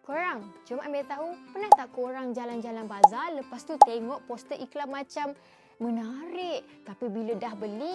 Korang, jom ambil tahu, pernah tak korang jalan-jalan bazar lepas tu tengok poster iklan macam menarik, tapi bila dah beli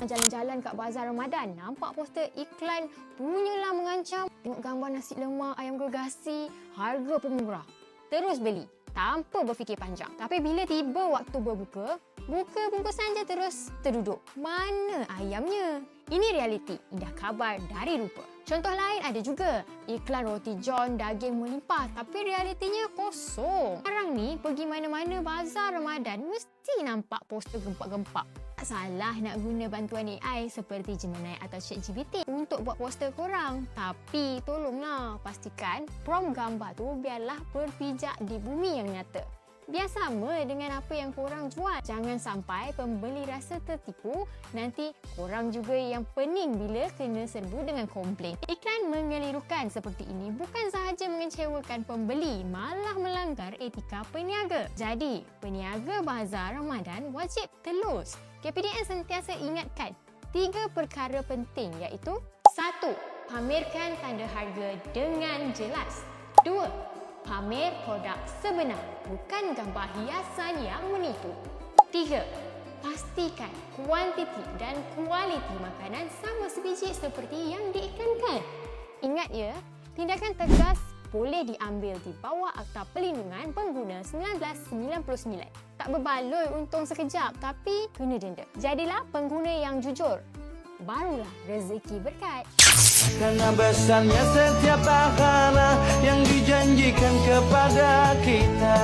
jalan-jalan kat bazar Ramadan, nampak poster iklan punyalah mengancam. Tengok gambar nasi lemak, ayam gergasi, harga pun murah. Terus beli tanpa berfikir panjang. Tapi bila tiba waktu berbuka, buka bungkusan je terus terduduk. Mana ayamnya? Ini realiti, indah kabar dari rupa. Contoh lain ada juga, iklan roti john daging melimpah tapi realitinya kosong. Sekarang ni pergi mana-mana bazar Ramadan mesti nampak poster gempak-gempak. Tak salah nak guna bantuan AI seperti Gemini atau ChatGPT untuk buat poster korang. Tapi tolonglah pastikan prompt gambar tu biarlah berpijak di bumi yang nyata. Biar sama dengan apa yang korang jual. Jangan sampai pembeli rasa tertipu, nanti korang juga yang pening bila kena serbu dengan komplain. Iklan mengelirukan seperti ini bukan sahaja mengecewakan pembeli, malah melanggar etika peniaga. Jadi, peniaga bazar Ramadan wajib telus. KPDN sentiasa ingatkan 3 perkara penting iaitu 1. Pamerkan tanda harga dengan jelas. 2. Pamer produk sebenar, bukan gambar hiasan yang menipu. 3. Pastikan kuantiti dan kualiti makanan sama sebiji seperti yang diiklankan. Ingat ya, tindakan tegas boleh diambil di bawah Akta Perlindungan Pengguna 1999. Tak berbaloi untung sekejap tapi kena denda. Jadilah pengguna yang jujur. Barulah rezeki berkat. Karena besarnya setiap pahala yang dijanjikan kepada kita.